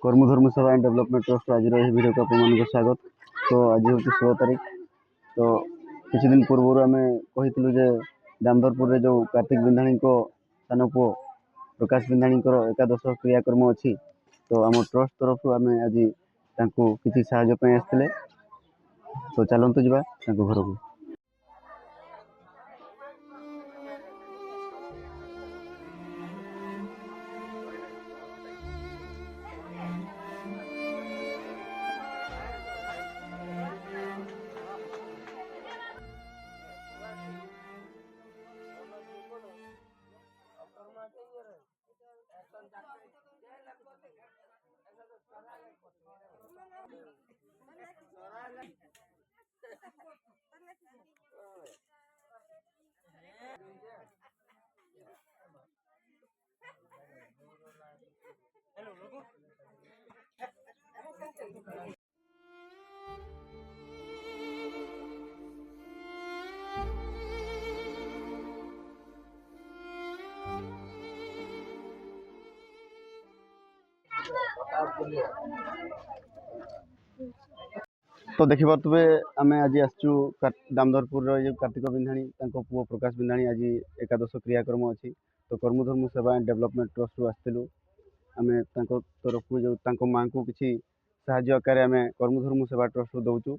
कर्मधर्म सेवा and development trust आज video को आप स्वागत। तो आज हूँ 16 तारीख। तो किसी दिन पूर्व आम कही जे दामोदरपुर रे जो कार्तिक बिंधाणी को सान पु प्रकाश बिंधाणी एकादश क्रियाक्रम अच्छी। तो आम ट्रस्ट तरफ आम आज किसी साहाय्य आसते। तो चलतु जा घर को। तो देखिपे आम आज आसचु दामोदरपुर ये कार्तिक बिंधाणी पुओ प्रकाश बिंधाणी आज एकादश क्रियाक्रम अच्छी। तो कर्मधर्म सेवा एंड डेवलपमेंट ट्रस्ट आसलु आम तरफ जो माँ को किसी साहाय्य आकार आम कर्मधर्म सेवा ट्रस्ट दौचु।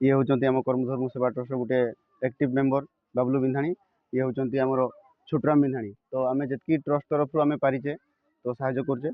ये होती आम कर्मधर्म सेवा ट्रस्ट गोटे एक्टिव मेंबर बाबलू बिंधाणी। ये होती आमर छोटराम बिंधाणी। तो आम जी ट्रस्ट तरफ आम पारिचे तो साहाय्य करचे।